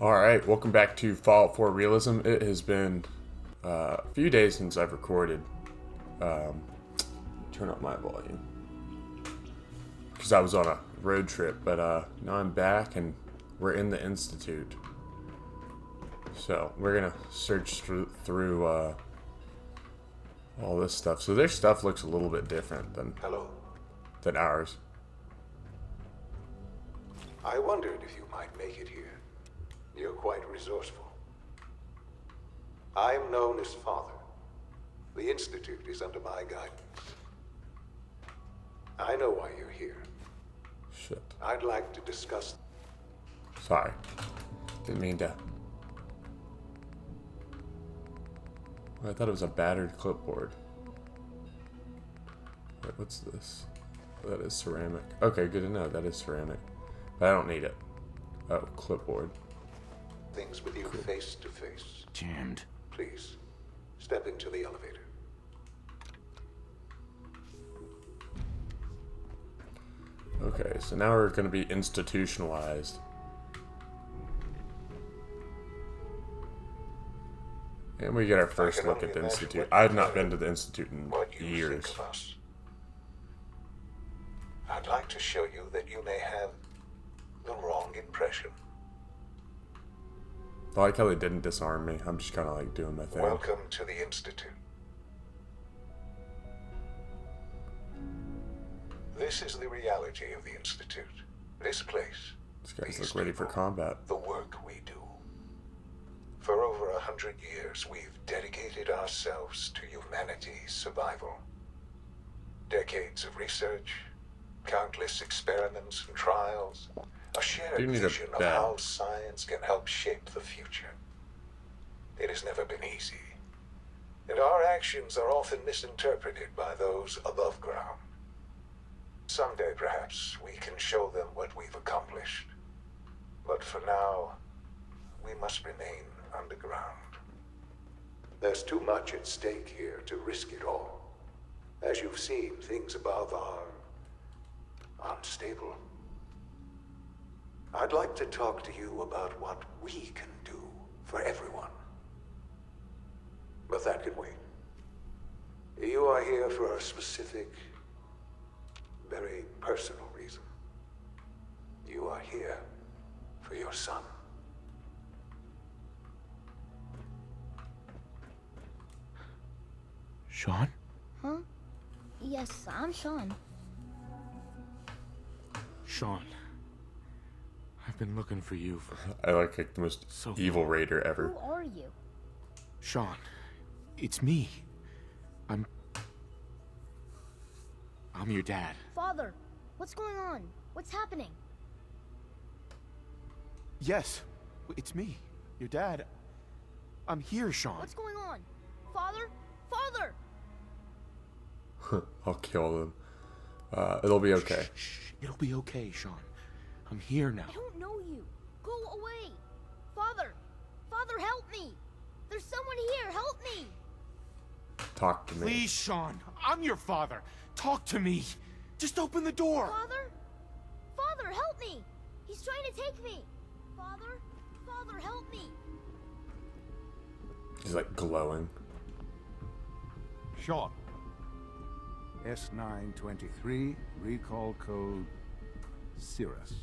Alright, welcome back to Fallout 4 Realism. It has been a few days since I've recorded. Turn up my volume. Because I was on a road trip, but now I'm back and we're in the Institute. So, we're going to search through all this stuff. So their stuff looks a little bit different than ours. I wondered if you might make it here. You're quite resourceful. I'm known as Father. The Institute is under my guidance. I know why you're here. Shit. I'd like to discuss... Sorry. Didn't mean to... I thought it was a battered clipboard. Wait, what's this? Oh, that is ceramic. Okay, good to know. That is ceramic. But I don't need it. Oh, clipboard. Things with you face to face. Jammed. Please, step into the elevator. Okay, so now we're going to be institutionalized. And we get our first look at the Institute. I've not been to the Institute in years. I'd like to show you that you may have the wrong impression. I like how they didn't disarm me. I'm just kind of like doing my thing. Welcome to the Institute. This is the reality of the Institute. This place. These guys look ready for combat. The work we do. For over 100 years, we've dedicated ourselves to humanity's survival. Decades of research, countless experiments and trials, a shared vision of how science can help shape the future. It has never been easy, and our actions are often misinterpreted by those above ground. Someday, perhaps, we can show them what we've accomplished. But for now, we must remain underground. There's too much at stake here to risk it all. As you've seen, things above are unstable. I'd like to talk to you about what we can do for everyone. But that can wait. You are here for a specific, very personal reason. You are here for your son. Sean? Huh? Yes, I'm Sean. Sean. I've been looking for you for... I like the most evil raider ever. Who are you? Sean, it's me. I'm your dad. Father, what's going on? What's happening? Yes, it's me, your dad. I'm here, Sean. What's going on? Father? Father! I'll kill them. It'll be okay. Shh. It'll be okay, Sean. I'm here now. I don't know you. Go away. Father! Father, help me! There's someone here. Help me! Talk to me. Please, Sean. I'm your father. Talk to me. Just open the door. Father? Father, help me! He's trying to take me! Father? Father, help me! He's like glowing. Sean. S923, recall code Cirrus.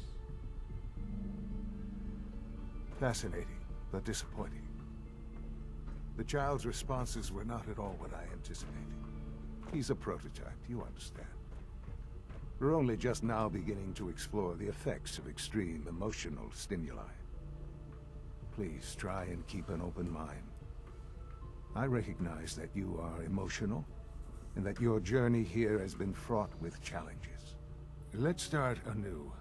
Fascinating, but disappointing. The child's responses were not at all what I anticipated. He's a prototype, you understand. We're only just now beginning to explore the effects of extreme emotional stimuli. Please try and keep an open mind. I recognize that you are emotional, and that your journey here has been fraught with challenges. Let's start anew.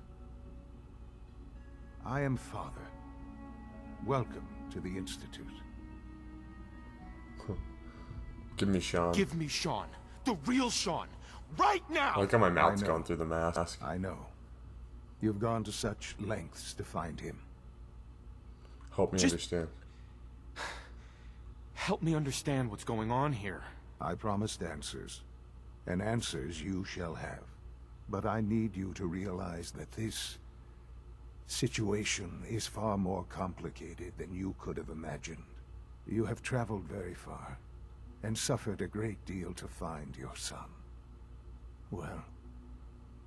I am Father. Welcome to the Institute. Give me Sean. Give me Sean. The real Sean. Right now! I like how my mouth's gone through the mask. I know. You've gone to such lengths to find him. Help me understand. Help me understand what's going on here. I promised answers, and answers you shall have. But I need you to realize that this situation is far more complicated than you could have imagined. You have traveled very far, and suffered a great deal to find your son. Well,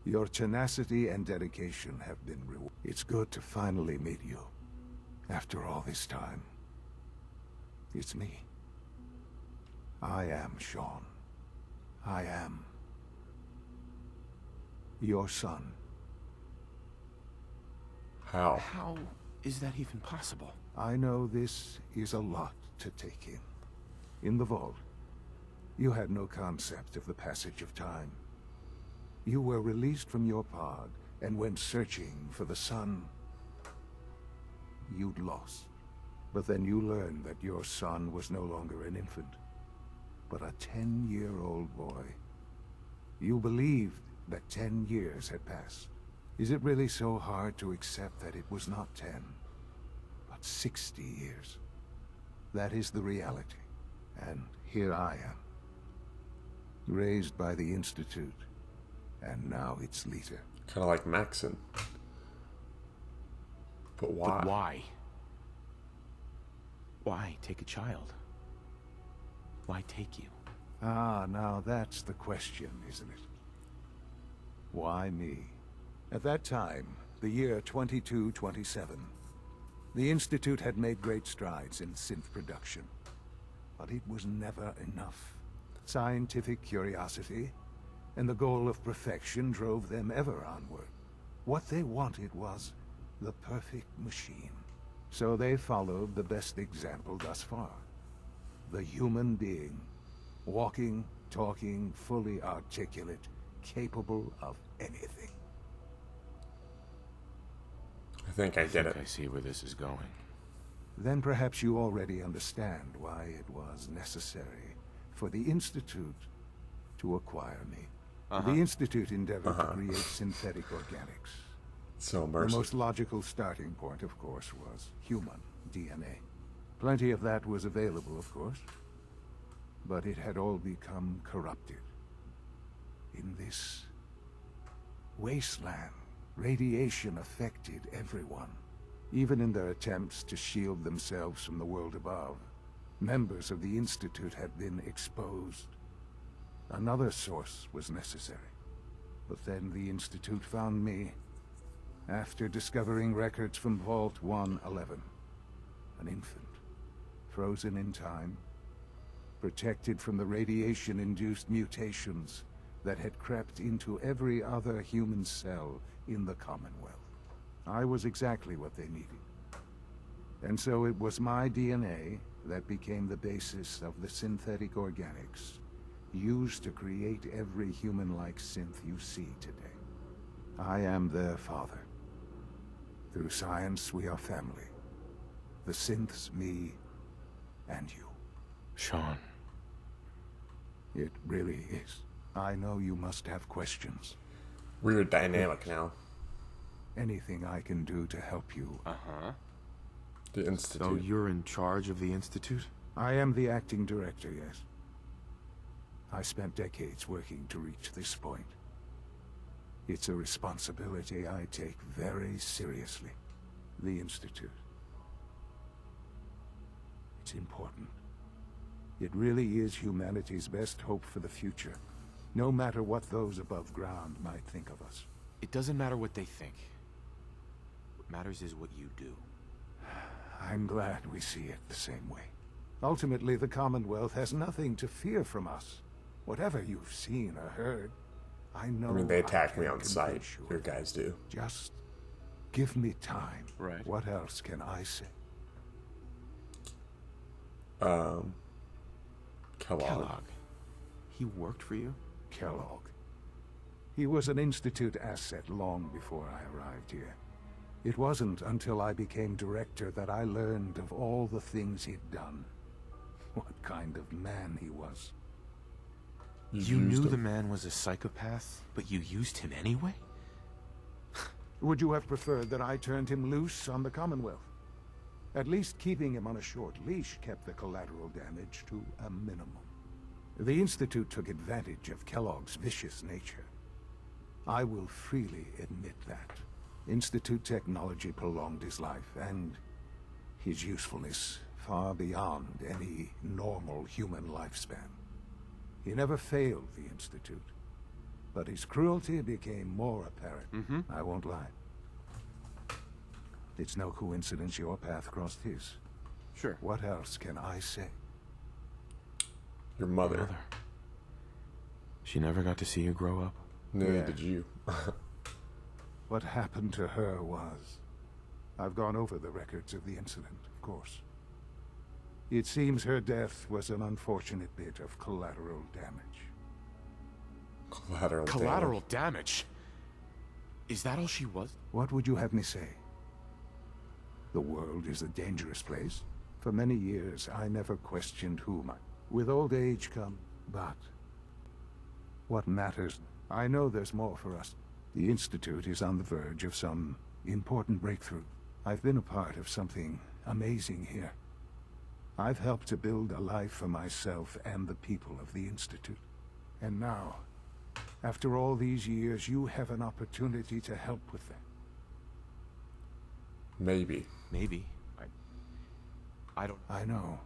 your tenacity and dedication have been rewarded. It's good to finally meet you, after all this time. It's me. I am Sean. I am your son. How? How is that even possible? I know this is a lot to take in. In the vault, you had no concept of the passage of time. You were released from your pod and went searching for the son you'd lost. But then you learned that your son was no longer an infant, but a 10-year-old boy. You believed that 10 years had passed. Is it really so hard to accept that it was not 10, but 60 years? That is the reality. And here I am, raised by the Institute, and now its leader. Kind of like Maxon. But why? But why? Why take a child? Why take you? Ah, now that's the question, isn't it? Why me? At that time, the year 2227, the Institute had made great strides in synth production. But it was never enough. Scientific curiosity and the goal of perfection drove them ever onward. What they wanted was the perfect machine. So they followed the best example thus far. The human being. Walking, talking, fully articulate, capable of anything. I think I get it. I see where this is going. Then perhaps you already understand why it was necessary for the Institute to acquire me. The Institute endeavored to create synthetic organics. So The immersive. most logical starting point, of course, was human DNA. Plenty of that was available, of course. But it had all become corrupted. In this wasteland, radiation affected everyone. Even in their attempts to shield themselves from the world above, members of the Institute had been exposed. Another source was necessary. But then the Institute found me, after discovering records from Vault 111. An infant, frozen in time, protected from the radiation-induced mutations that had crept into every other human cell in the Commonwealth. I was exactly what they needed. And so it was my DNA that became the basis of the synthetic organics used to create every human-like synth you see today. I am their father. Through science, we are family. The synths, me, and you. Sean. It really is. I know you must have questions. Weird dynamic now. Anything I can do to help you. The Institute. So you're in charge of the Institute? I am the acting director, yes. I spent decades working to reach this point. It's a responsibility I take very seriously. The Institute. It's important. It really is humanity's best hope for the future, no matter what those above ground might think of us. It doesn't matter what they think. What matters is what you do. I'm glad we see it the same way. Ultimately, the Commonwealth has nothing to fear from us. Whatever you've seen or heard, I know. I mean, they attack can me on sight. convince you Your of that. guys do. Just give me time. Right. What else can I say? Kellogg. He worked for you? Kellogg. He was an Institute asset long before I arrived here. It wasn't until I became director that I learned of all the things he'd done. What kind of man he was. You knew the man was a psychopath, but you used him anyway? Would you have preferred that I turned him loose on the Commonwealth? At least keeping him on a short leash kept the collateral damage to a minimum. The Institute took advantage of Kellogg's vicious nature. I will freely admit that. Institute technology prolonged his life, and his usefulness far beyond any normal human lifespan. He never failed the Institute, but his cruelty became more apparent. I won't lie. It's no coincidence your path crossed his. Sure. What else can I say? Your mother. She never got to see you grow up. Neither Yeah. did you. What happened to her was... I've gone over the records of the incident, of course. It seems her death was an unfortunate bit of collateral damage. Collateral damage? Is that all she was? What would you have me say? The world is a dangerous place. For many years, I never questioned whom I... With old age come... But... What matters? I know there's more for us. The Institute is on the verge of some important breakthrough. I've been a part of something amazing here. I've helped to build a life for myself and the people of the Institute. And now, after all these years, you have an opportunity to help with that. Maybe. Maybe. I don't... I know.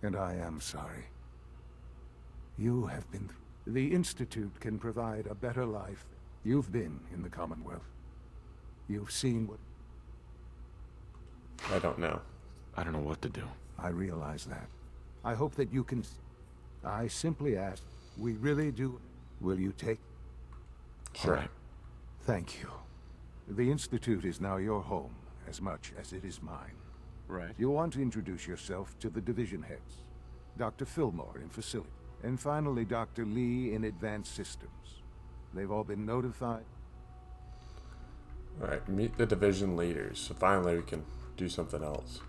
And I am sorry. You have been... The Institute can provide a better life. You've been in the Commonwealth. You've seen what... I don't know. I don't know what to do. I realize that. I hope that you can... I simply ask, we really do... Will you take... Sure. All right. Thank you. The Institute is now your home, as much as it is mine. Right. You'll want to introduce yourself to the division heads. Dr. Fillmore in Facility. And finally, Dr. Lee in Advanced Systems. They've all been notified. Alright, meet the division leaders. So finally we can do something else.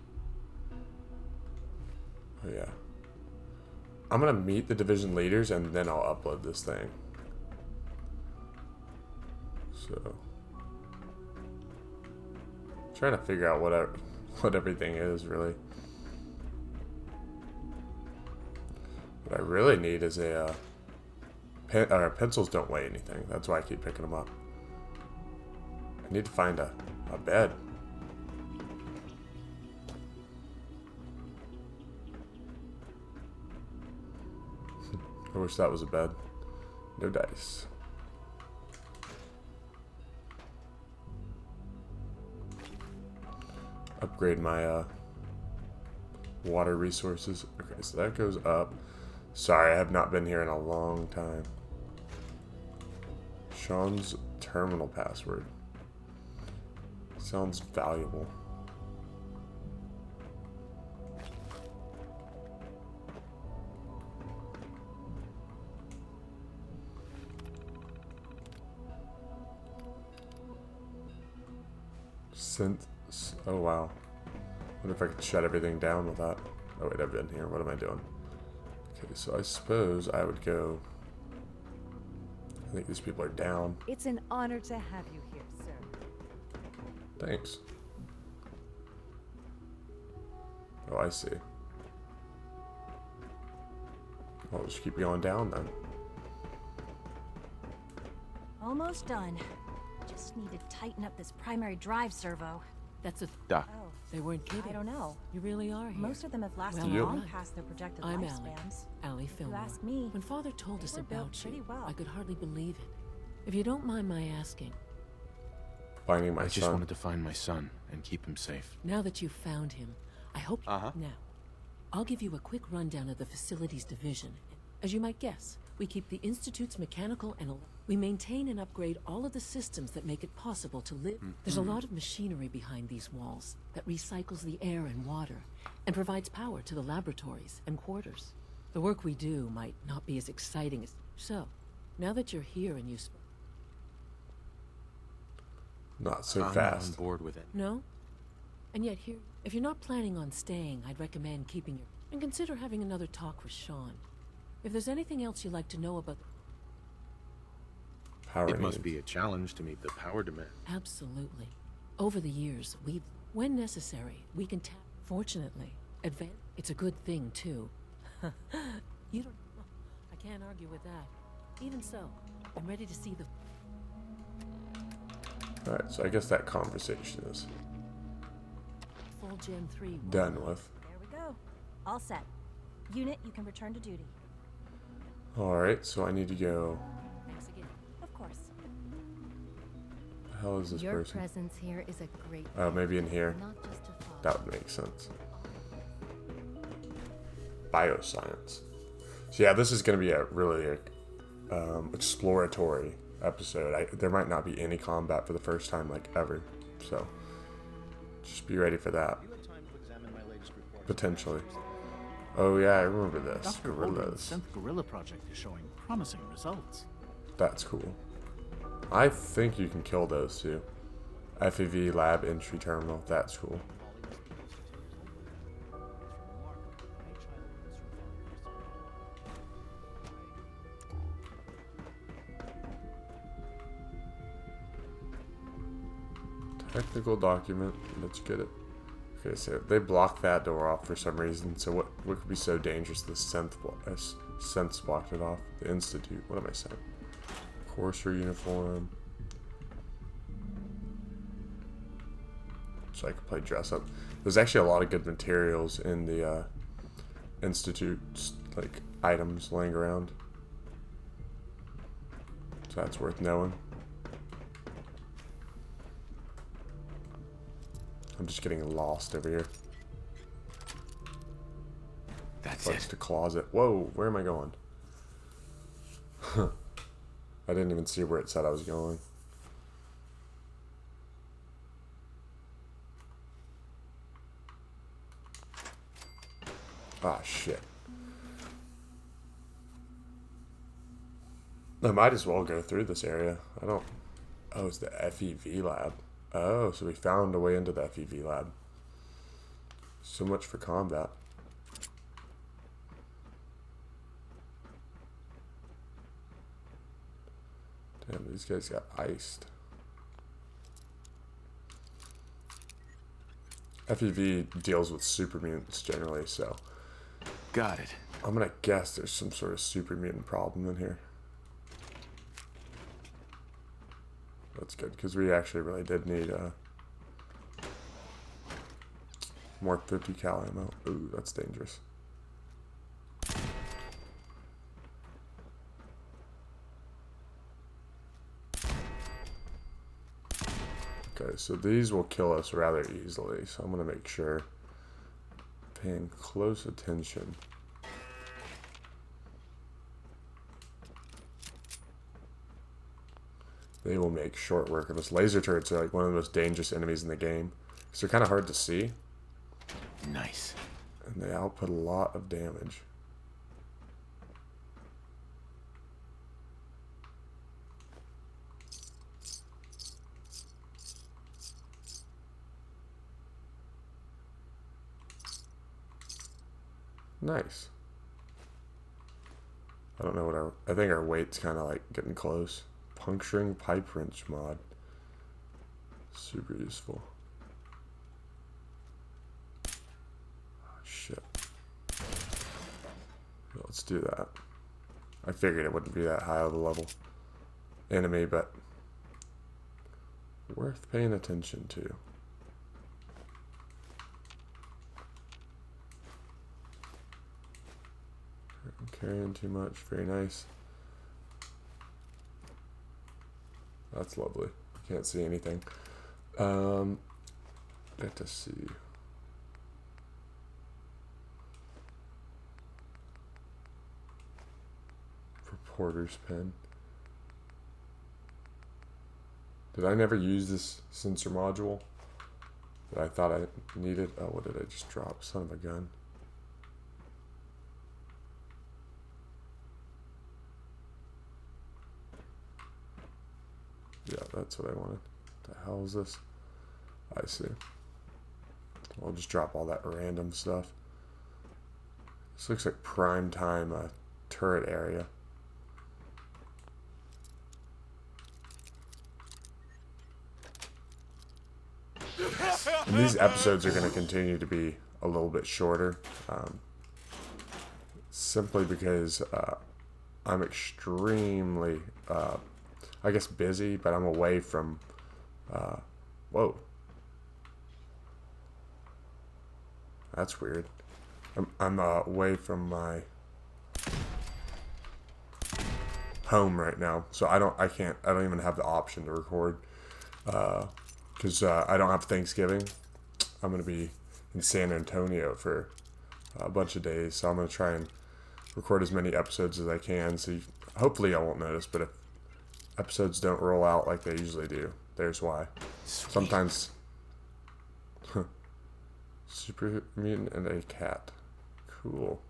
Oh yeah. I'm gonna meet the division leaders and then I'll upload this thing. So... trying to figure out what everything is, really. What I really need is a pencils don't weigh anything. That's why I keep picking them up. I need to find a bed. I wish that was a bed. No dice. Upgrade my water resources. Okay, so that goes up. Sorry, I have not been here in a long time. Sean's terminal password. Sounds valuable. Oh wow. Wonder if I could shut everything down with that. Oh wait, I've been here. What am I doing? Okay, so I suppose I would go... I think these people are down. It's an honor to have you here, sir. Thanks. Oh, I see. I'll just keep going down then. Almost done. Just need to tighten up this primary drive servo. That's a... Doc. Oh, They weren't kidding. I don't know. You really are here. Most of them have lasted Well, You. long right. past their projected I'm Allie. lifespans. Allie If you Fillmore. ask me, When Father told us were built about pretty you, well. I could hardly believe it. If you don't mind my asking, Finding my I just son. wanted to find my son and keep him safe. now that you've found him, I hope... Uh-huh. Now, I'll give you a quick rundown of the facilities division. As you might guess, we keep the Institute's mechanical and... We maintain and upgrade all of the systems that make it possible to live. There's a lot of machinery behind these walls that recycles the air and water and provides power to the laboratories and quarters. The work we do might not be as exciting as... So, now that you're here and you... Not so I'm fast. on board with it. No? And yet here, if you're not planning on staying, I'd recommend keeping your... And consider having another talk with Sean. If there's anything else you'd like to know about... Power It must needs. be a challenge to meet the power demand. Absolutely. Over the years, we've... When necessary, we can tap... Fortunately, advance... It's a good thing, too. You don't... I can't argue with that. Even so, I'm ready to see the... Alright, so I guess that conversation is Full Gen 3. done with. There we go. All set. Unit, you can return to duty. Alright, so I need to go. Thanks again. Of course. The hell is this Your person? presence here is a great Oh, maybe in here. not just a father. That would make sense. Bioscience. So yeah, this is going to be a really exploratory episode. There might not be any combat for the first time, like, ever. So, just be ready for that. Potentially. Oh yeah, I remember this. Dr. Holden's Gorillas. synth gorilla project is showing promising results. That's cool. I think you can kill those too. FEV lab entry terminal. That's cool. Technical document. Let's get it. Okay, so they blocked that door off for some reason. So what could be so dangerous? The synths blocked it off. The Institute. What am I saying? Courser uniform. So I could play dress up. There's actually a lot of good materials in the Institute, like items laying around. So that's worth knowing. I'm just getting lost over here. That's What's it. the closet? Whoa, where am I going? I didn't even see where it said I was going. Ah, shit. I might as well go through this area. I don't... Oh, it's the FEV lab. Oh, so we found a way into the FEV lab. So much for combat. Damn, these guys got iced. FEV deals with super mutants generally, so Got it. I'm gonna guess there's some sort of super mutant problem in here. That's good, because we actually really did need more 50 cal ammo. Ooh, that's dangerous. Okay, so these will kill us rather easily, so I'm gonna make sure paying close attention. They will make short work of us. Laser turrets are like one of the most dangerous enemies in the game, because they're kind of hard to see, Nice. and they output a lot of damage. Nice. I don't know what I think our weight's kind of like getting close. Puncturing pipe wrench mod. Super useful. Oh, shit. Let's do that. I figured it wouldn't be that high of a level enemy, but worth paying attention to. Carrying too much. Very nice. That's lovely. Can't see anything. Get to see. Reporter's pen. Did I never use this sensor module that I thought I needed? Oh, what did I just drop? Son of a gun. Yeah, that's what I wanted. What the hell is this? I see. I'll just drop all that random stuff. This looks like prime time turret area. And these episodes are going to continue to be a little bit shorter. Simply because I'm extremely... I guess busy, but I'm away from Whoa. That's weird. I'm away from my home right now, so I don't even have the option to record, because I don't have Thanksgiving. I'm gonna be in San Antonio for a bunch of days, so I'm gonna try and record as many episodes as I can. So hopefully I won't notice, but if episodes don't roll out like they usually do, there's why. Sweet. Sometimes. Super mutant and a cat. Cool.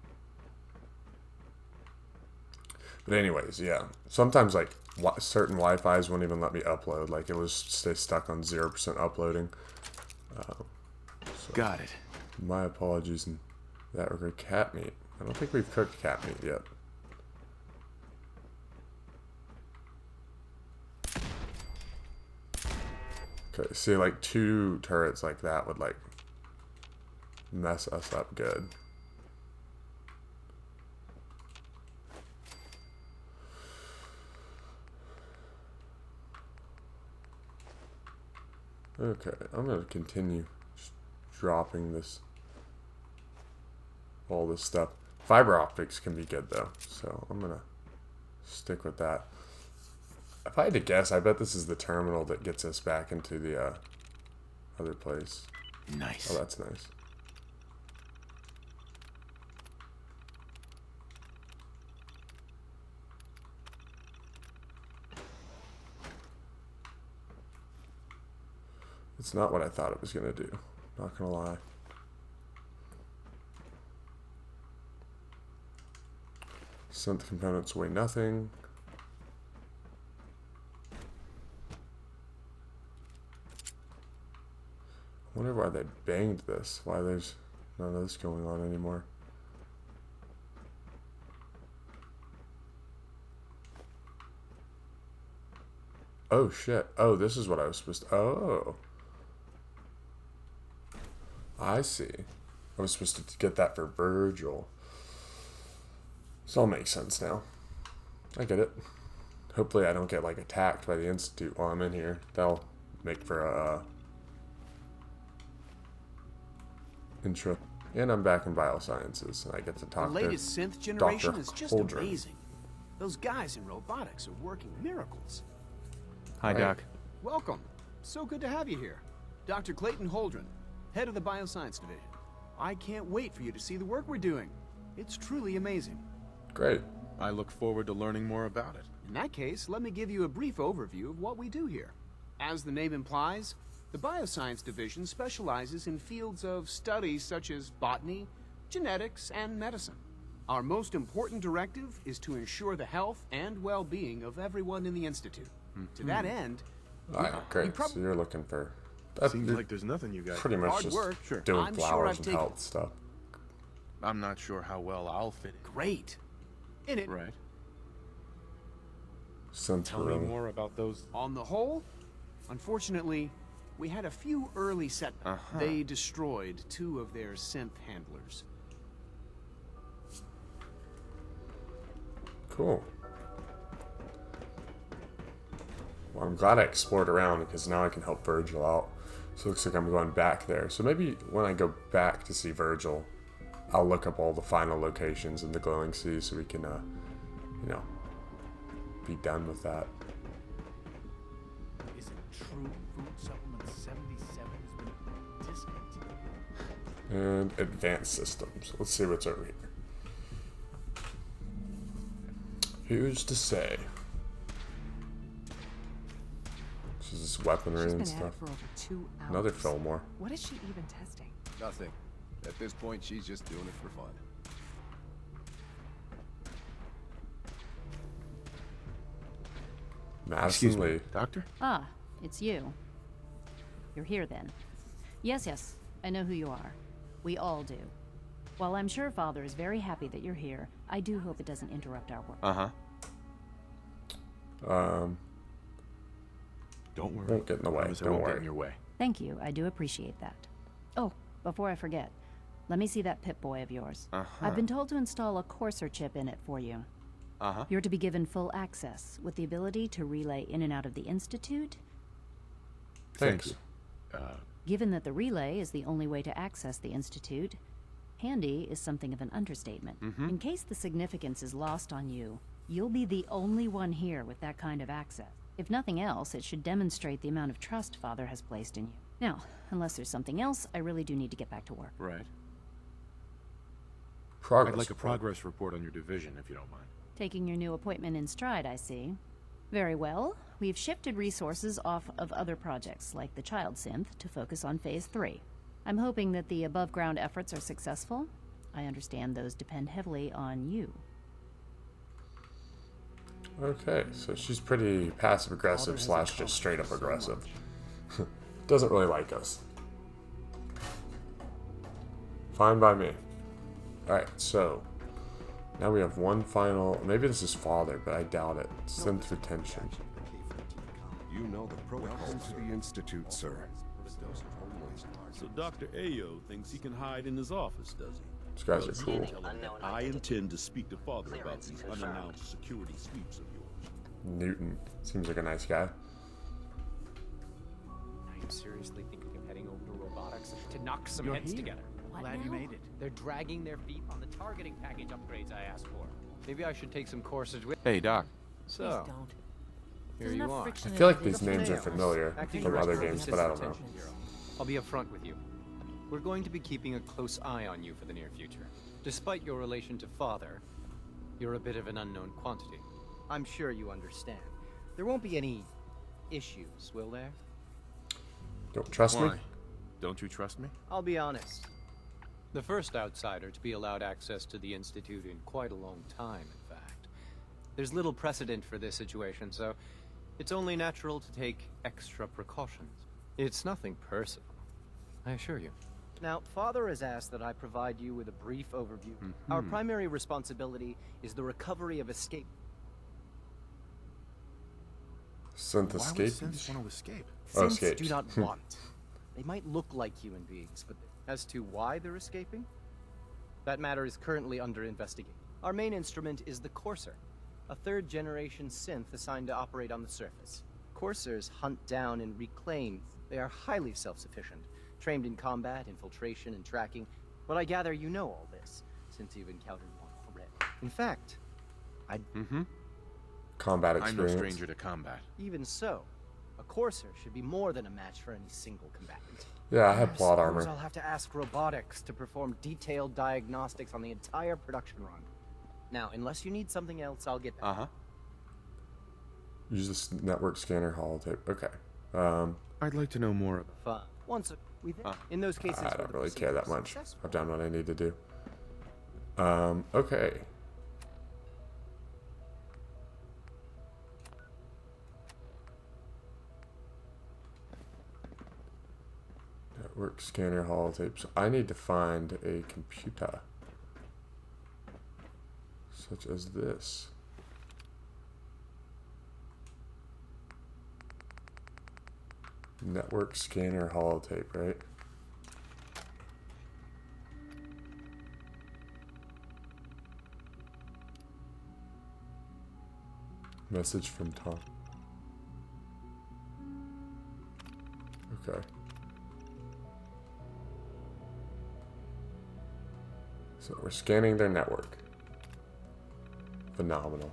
But anyways, yeah. Sometimes like certain Wi-Fi's won't even let me upload. Like it will stay stuck on 0% uploading. So Got it. my apologies in that regard. Cat meat. I don't think we've cooked cat meat yet. Okay, see, like 2 turrets like that would like mess us up good. Okay, I'm gonna continue just dropping all this stuff. Fiber optics can be good though, so I'm gonna stick with that. If I had to guess, I bet this is the terminal that gets us back into the other place. Nice. Oh, that's nice. It's not what I thought it was gonna do. Not gonna lie. Synth components weigh nothing. I wonder why they banged this. Why there's none of this going on anymore. Oh shit. Oh, this is what I was supposed to. Oh. I see. I was supposed to get that for Virgil. This all makes sense now. I get it. Hopefully I don't get like attacked by the Institute while I'm in here. That'll make for a intro. And I'm back in biosciences and I get to talk The latest synth generation is just amazing. Those guys in robotics are working miracles. Hi, Doc. Welcome. So good to have you here. Dr. Clayton Holdren, head of the Bioscience Division. I can't wait for you to see the work we're doing. It's truly amazing. Great. I look forward to learning more about it. In that case, let me give you a brief overview of what we do here. As the name implies, the Bioscience Division specializes in fields of study such as botany, genetics, and medicine. Our most important directive is to ensure the health and well-being of everyone in the Institute. To that end, Alright, great. So you're looking for... Seems like there's nothing you guys pretty much hard just work. doing I'm sure flowers I've and taken- health stuff. I'm not sure how well I'll fit in. great. In it, Right. Synth Tell me room. more about those. on the whole, unfortunately, we had a few early setbacks. They destroyed 2 of their synth handlers. Cool. Well, I'm glad I explored around because now I can help Virgil out. So it looks like I'm going back there. So maybe when I go back to see Virgil, I'll look up all the final locations in the glowing sea so we can, you know, be done with that. Is it true food supplement 77 has been discontinued? And advanced systems. Let's see what's over here. Who's to say? This is weaponry She's and been at it stuff. for over 2 hours. Another Fillmore. What is she even testing? Nothing. At this point, she's just doing it for fun. Madison Lee. Doctor? Ah, it's you. You're here then. Yes, I know who you are. We all do. While I'm sure Father is very happy that you're here, I do hope it doesn't interrupt our work. Don't worry. Won't get in the way. Promise I Don't won't get worry. in your way. Thank you, I do appreciate that. Oh, before I forget, let me see that Pip-Boy of yours. I've been told to install a Courser chip in it for you. You're to be given full access, with the ability to relay in and out of the Institute Thanks. Thank you. Given that the relay is the only way to access the Institute, handy is something of an understatement. In case the significance is lost on you, you'll be the only one here with that kind of access. If nothing else, it should demonstrate the amount of trust Father has placed in you. Now, unless there's something else, I really do need to get back to work. Right. Progress I'd like a report. progress report on your division, if you don't mind. Taking your new appointment in stride, I see. Very well. We've shifted resources off of other projects, like the Child Synth, to focus on Phase 3. I'm hoping that the above-ground efforts are successful. I understand those depend heavily on you. Okay, so she's pretty passive-aggressive slash just straight-up aggressive. Doesn't really like us. Fine by me. Alright, so now we have one final, maybe this is Father, but I doubt it. Synth retention. You know the protocol. Welcome to the Institute, sir. So Dr. Ayo thinks he can hide in his office, does he? These guys are cool. I intend to speak to Father about these unannounced security sweeps of yours. Newton. Seems like a nice guy. I am seriously thinking of heading over to robotics to knock some heads together. Glad you made it. They're dragging their feet on the targeting package upgrades I asked for. Maybe I should take some courses with... Hey, Doc. So, Please don't. here There's you enough are. friction I feel in like these everything. names are familiar Acting from other Director of games, but I don't know. Assistant Bureau. I'll be upfront with you. We're going to be keeping a close eye on you for the near future. Despite your relation to Father, you're a bit of an unknown quantity. I'm sure you understand. There won't be any issues, will there? Don't trust me? Why? Don't you trust me? I'll be honest. The first outsider to be allowed access to the Institute in quite a long time, in fact. There's little precedent for this situation, so it's only natural to take extra precautions. It's nothing personal, I assure you. Now, Father has asked that I provide you with a brief overview. Our primary responsibility is the recovery of escape. Synth Why would escape? synths want to escape? Oh, Synths escapes. do not want. They might look like human beings, but as to why they're escaping, that matter is currently under investigation. Our main instrument is the Courser, a third-generation synth assigned to operate on the surface. Coursers hunt down and reclaim. They are highly self-sufficient, trained in combat, infiltration, and tracking. But I gather you know all this, since you've encountered one already. In fact, Combat I'm no experience. stranger to combat. even so, a Courser should be more than a match for any single combatant. Yeah, I had plot Suppose armor. I'll have to ask robotics to perform detailed diagnostics on the entire production run. Now, unless you need something else, I'll get back. Use this network scanner holotape. Okay. I'd like to know more. Fine. In those cases, I where don't the really care that procedure is much. successful, I've done what I need to do. Okay. Network scanner holotapes. I need to find a computer. Such as this. Network scanner holotape, right? Message from Tom. Okay. So we're scanning their network. Phenomenal.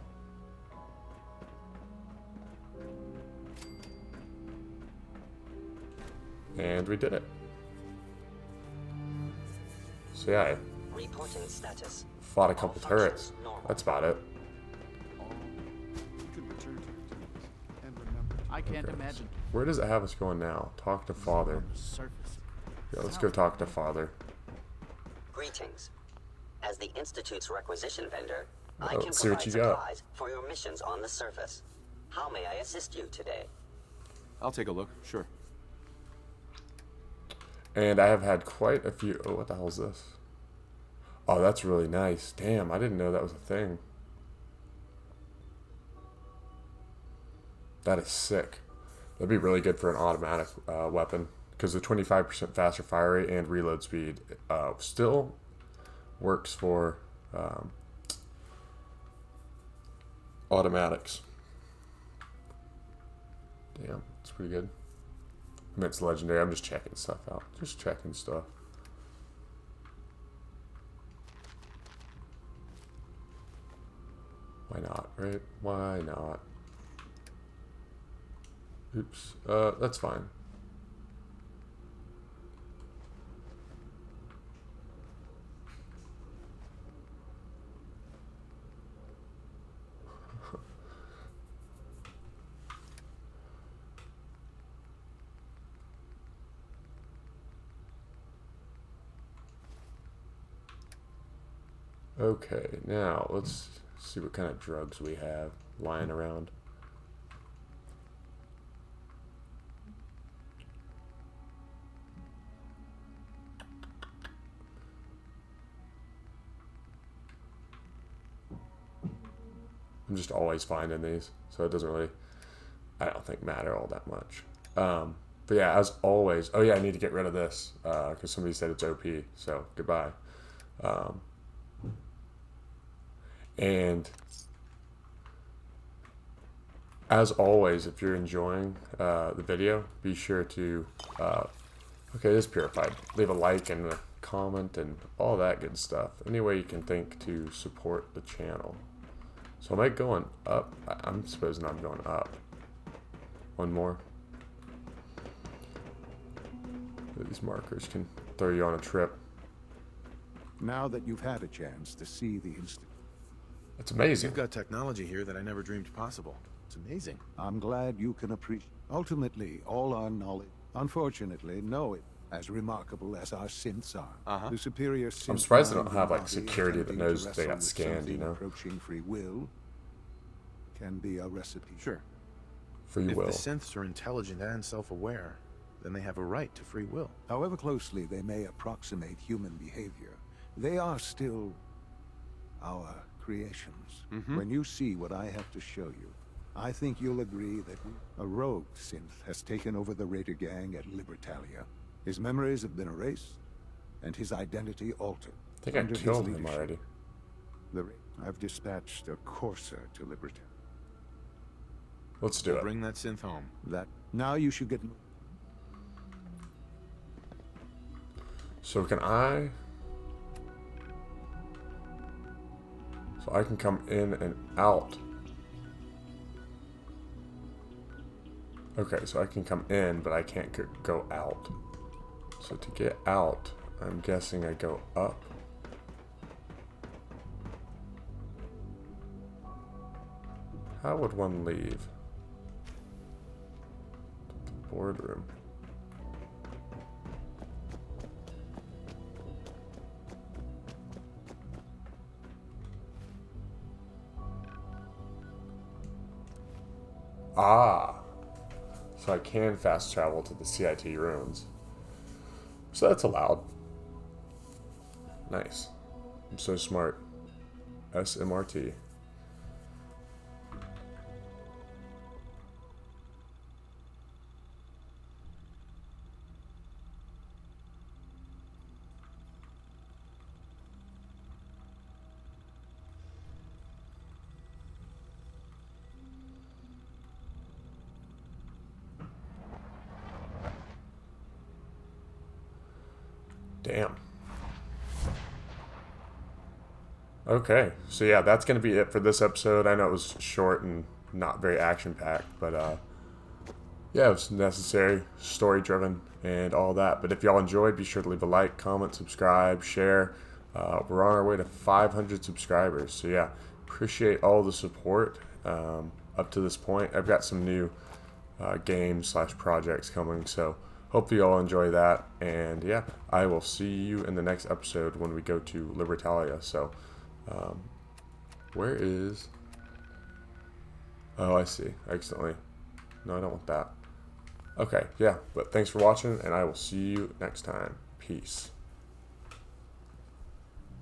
And we did it. So yeah, Reporting status. fought a couple turrets. That's about it. I can't Okay. imagine. Where does it have us going now? Talk to Father. Surface. Yeah, let's go talk to Father. Greetings. As the Institute's requisition vendor, Well, I can let's see what provide you got. supplies for your missions on the surface. How may I assist you today? I'll take a look. Sure. And I have had quite a few. Oh, what the hell is this? Oh, that's really nice. Damn, I didn't know that was a thing. That is sick. That'd be really good for an automatic weapon, because the 25% faster fire rate and reload speed still works for automatics. Damn, that's pretty good. I mean, it's legendary. I'm just checking stuff out. Just checking stuff. Why not, right? Why not? Oops. That's fine. Okay, now let's see what kind of drugs we have lying around. I'm just always finding these, so it doesn't really, I don't think, matter all that much. But yeah, as always, oh yeah, I need to get rid of this because somebody said it's OP, so goodbye. And as always, if you're enjoying the video, be sure to, okay, it is purified. Leave a like and a comment and all that good stuff. Any way you can think to support the channel. So am I going up? I'm supposing I'm going up. One more. These markers can throw you on a trip. Now that you've had a chance to see the instant. It's amazing. You've got technology here that I never dreamed possible. It's amazing. I'm glad you can appreciate. Ultimately, all our knowledge, unfortunately, know it as remarkable as our synths are. The superior synth. I'm surprised they don't have like security that knows they got scanned, you know? Approaching free will can be a recipe. Sure. Free will. If the synths are intelligent and self-aware, then they have a right to free will. However closely they may approximate human behavior, they are still our creations. When you see what I have to show you, I think you'll agree that a rogue synth has taken over the Raider gang at Libertalia. His memories have been erased, and his identity altered. I think I killed him already. I've dispatched a courser to Libertalia. Let's do it. Bring that synth home. Now you should get. So can I? So I can come in and out. Okay, so I can come in, but I can't go out. So to get out, I'm guessing I go up. How would one leave? The boardroom. Ah, so I can fast travel to the CIT ruins. So that's allowed. Nice. I'm so smart. SMRT. Damn. Okay, so yeah, that's going to be it for this episode. I know it was short and not very action-packed, but yeah, it was necessary, story-driven, and all that. But if y'all enjoyed, be sure to leave a like, comment, subscribe, share. We're on our way to 500 subscribers, so yeah, appreciate all the support up to this point. I've got some new games/projects coming, so hopefully you all enjoy that, and yeah, I will see you in the next episode when we go to Libertalia. So, where is... Oh, I see. Accidentally. No, I don't want that. Okay, yeah, but thanks for watching, and I will see you next time. Peace.